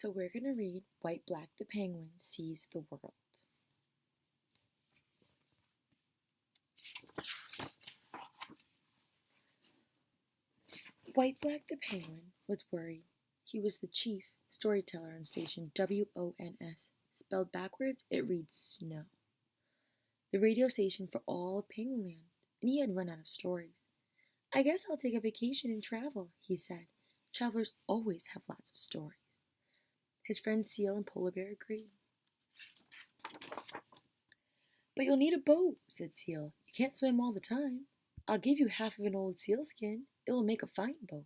So we're going to read White Black the Penguin Sees the World. White Black the Penguin was worried. He was the chief storyteller on station WONS. Spelled backwards, it reads snow. The radio station for all of Penguinland, and he had run out of stories. I guess I'll take a vacation and travel, he said. Travelers always have lots of stories. His friends Seal and Polar Bear agreed. But you'll need a boat, said Seal. You can't swim all the time. I'll give you half of an old sealskin. It will make a fine boat.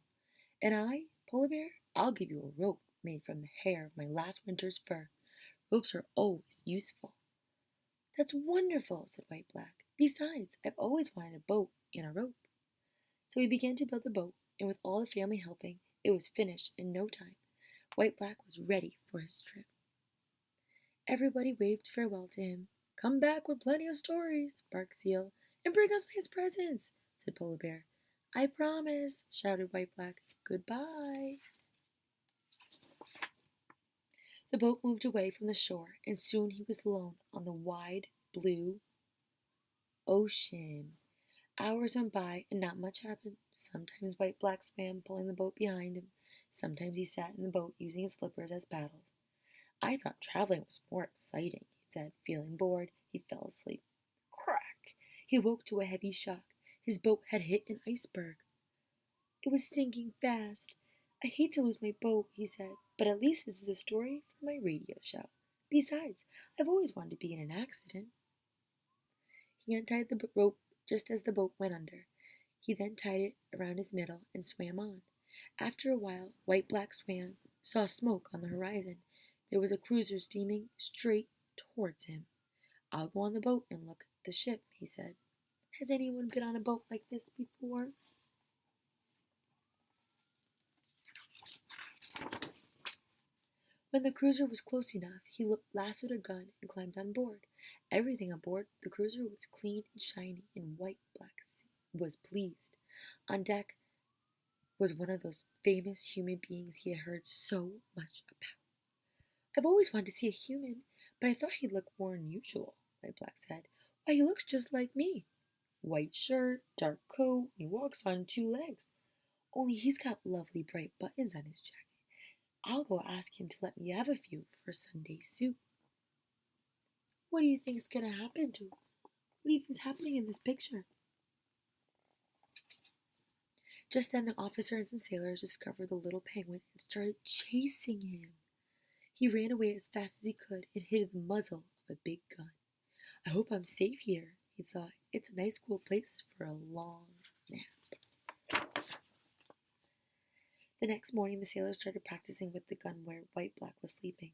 And I, Polar Bear, I'll give you a rope made from the hair of my last winter's fur. Ropes are always useful. That's wonderful, said White Black. Besides, I've always wanted a boat and a rope. So he began to build the boat, and with all the family helping, it was finished in no time. White Black was ready for his trip. Everybody waved farewell to him. Come back with plenty of stories, barked Seal, and bring us nice presents, said Polar Bear. I promise, shouted White Black. Goodbye. The boat moved away from the shore, and soon he was alone on the wide, blue ocean. Hours went by, and not much happened. Sometimes White Black swam, pulling the boat behind him. Sometimes he sat in the boat, using his slippers as paddles. I thought traveling was more exciting, he said. Feeling bored, he fell asleep. Crack! He woke to a heavy shock. His boat had hit an iceberg. It was sinking fast. I hate to lose my boat, he said, but at least this is a story for my radio show. Besides, I've always wanted to be in an accident. He untied the rope just as the boat went under. He then tied it around his middle and swam on. After a while, White Black swam, saw smoke on the horizon. There was a cruiser steaming straight towards him. I'll go on the boat and look at the ship, he said. Has anyone been on a boat like this before? When the cruiser was close enough, he lassoed a gun and climbed on board. Everything aboard the cruiser was clean and shiny, and White Black was pleased. On deck was one of those famous human beings he had heard so much about. I've always wanted to see a human, but I thought he'd look more unusual, White Black said. Why, he looks just like me. White shirt, dark coat, he walks on two legs. Only he's got lovely bright buttons on his jacket. I'll go ask him to let me have a few for Sunday soup. What do you think's gonna happen to him? What do you think's happening in this picture? Just then the officer and some sailors discovered the little penguin and started chasing him. He ran away as fast as he could and hid in the muzzle of a big gun. I hope I'm safe here, he thought. It's a nice cool place for a long nap. The next morning the sailors started practicing with the gun where White Black was sleeping.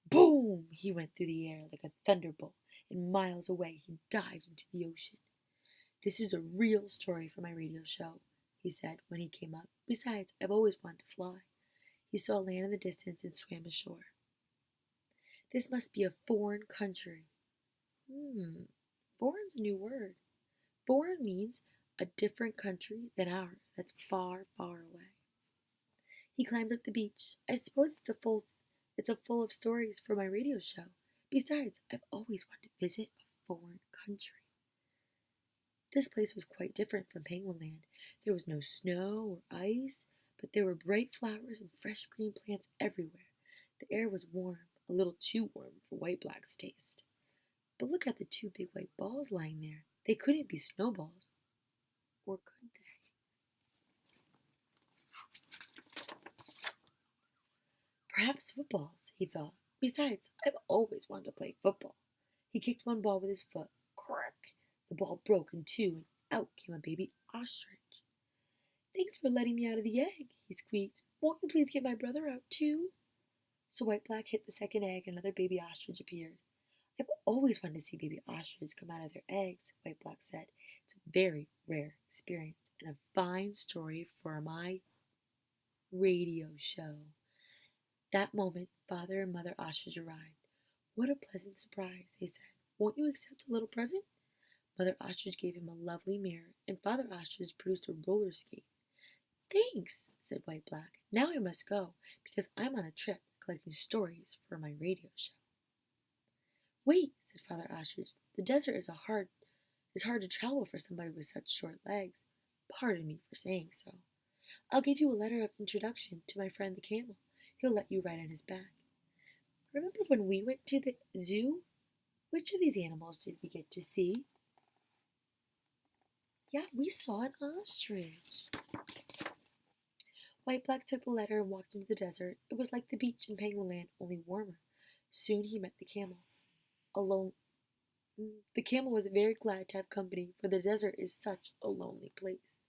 Boom! He went through the air like a thunderbolt, and miles away he dived into the ocean. This is a real story for my radio show, he said when he came up. Besides, I've always wanted to fly. He saw land in the distance and swam ashore. This must be a foreign country. Foreign's a new word. Foreign means a different country than ours that's far, far away. He climbed up the beach. I suppose it's full of stories for my radio show. Besides, I've always wanted to visit a foreign country. This place was quite different from Penguinland. There was no snow or ice, but there were bright flowers and fresh green plants everywhere. The air was warm, a little too warm for White Black's taste. But look at the two big white balls lying there. They couldn't be snowballs. Or could they? Perhaps footballs, he thought. Besides, I've always wanted to play football. He kicked one ball with his foot. Crack! The ball broke in two, and out came a baby ostrich. Thanks for letting me out of the egg, he squeaked. Won't you please get my brother out, too? So White Black hit the second egg, and another baby ostrich appeared. I've always wanted to see baby ostriches come out of their eggs, White Black said. It's a very rare experience and a fine story for my radio show. That moment, Father and Mother Ostrich arrived. What a pleasant surprise, they said. Won't you accept a little present? Mother Ostrich gave him a lovely mirror, and Father Ostrich produced a roller skate. Thanks, said White Black. Now I must go, because I'm on a trip. collecting stories for my radio show. Wait, said Father Ostrich, the desert is hard to travel for somebody with such short legs. Pardon me for saying so. I'll give you a letter of introduction to my friend the camel. He'll let you ride on his back. Remember when we went to the zoo? Which of these animals did we get to see? Yeah, we saw an ostrich. White Black took the letter and walked into the desert. It was like the beach in Penguin Land, only warmer. Soon he met the camel. Alone. The camel was very glad to have company, for the desert is such a lonely place.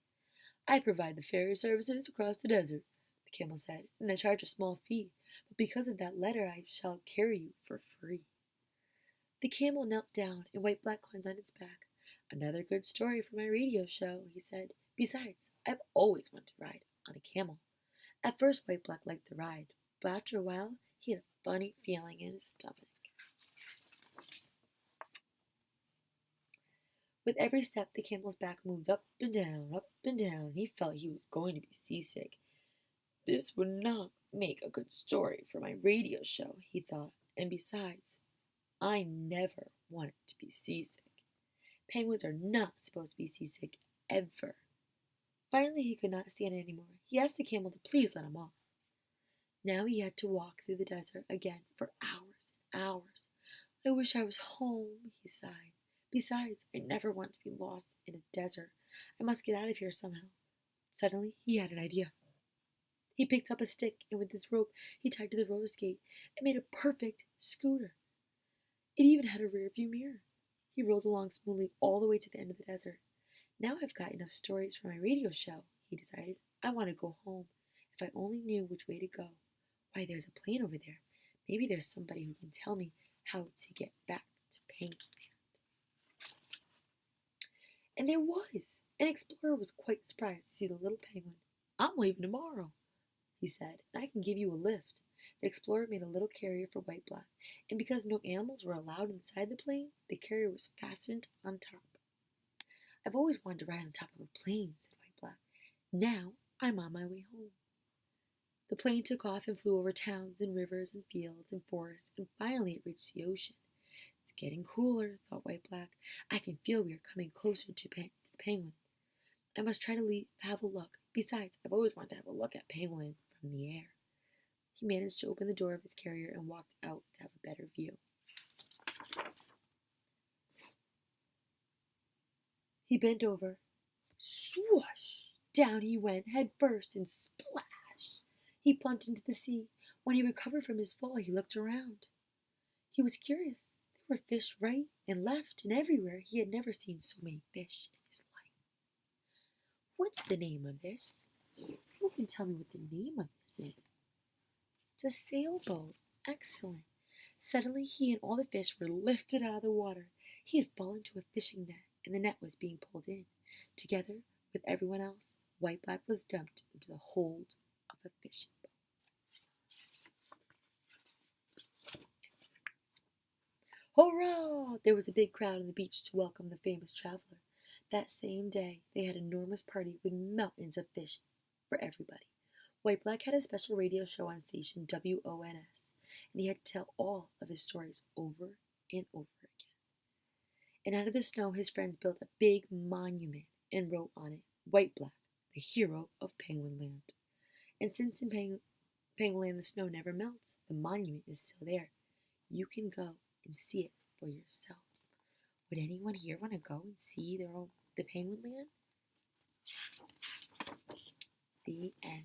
I provide the ferry services across the desert, the camel said, and I charge a small fee, but because of that letter I shall carry you for free. The camel knelt down, and White Black climbed on its back. Another good story for my radio show, he said. Besides, I've always wanted to ride on a camel. At first, White Black liked the ride, but after a while, he had a funny feeling in his stomach. With every step, the camel's back moved up and down, up and down. He felt he was going to be seasick. This would not make a good story for my radio show, he thought, and besides, I never wanted to be seasick. Penguins are not supposed to be seasick, ever. Finally, he could not stand it anymore. He asked the camel to please let him off. Now he had to walk through the desert again for hours and hours. I wish I was home, he sighed. Besides, I never want to be lost in a desert. I must get out of here somehow. Suddenly, he had an idea. He picked up a stick, and with his rope, he tied to the roller skate and made a perfect scooter. It even had a rear-view mirror. He rolled along smoothly all the way to the end of the desert. Now I've got enough stories for my radio show, he decided. I want to go home. If I only knew which way to go. Why, there's a plane over there. Maybe there's somebody who can tell me how to get back to Penguin Land. And there was. An explorer was quite surprised to see the little penguin. I'm leaving tomorrow, he said, and I can give you a lift. The explorer made a little carrier for White Black, and because no animals were allowed inside the plane, the carrier was fastened on top. I've always wanted to ride on top of a plane, said White Black. Now I'm on my way home. The plane took off and flew over towns and rivers and fields and forests, and finally it reached the ocean. It's getting cooler, thought White Black. I can feel we are coming closer to the penguin. I must try to have a look. Besides, I've always wanted to have a look at Penguin from the air. He managed to open the door of his carrier and walked out to have a better view. He bent over. Swoosh! Down he went, head first, and splash! He plunged into the sea. When he recovered from his fall, he looked around. He was curious. There were fish right and left and everywhere. He had never seen so many fish in his life. What's the name of this? Who can tell me what the name of this is? It's a sailboat. Excellent. Suddenly he and all the fish were lifted out of the water. He had fallen into a fishing net, and the net was being pulled in. Together with everyone else, White Black was dumped into the hold of a fishing boat. Hurrah! There was a big crowd on the beach to welcome the famous traveler. That same day, they had an enormous party with mountains of fish for everybody. White Black had a special radio show on station WONS, and he had to tell all of his stories over and over again. And out of the snow, his friends built a big monument and wrote on it, White Black, the hero of Penguin Land. And since in Penguin Land the snow never melts, the monument is still there. You can go and see it for yourself. Would anyone here want to go and see the Penguin Land? The end.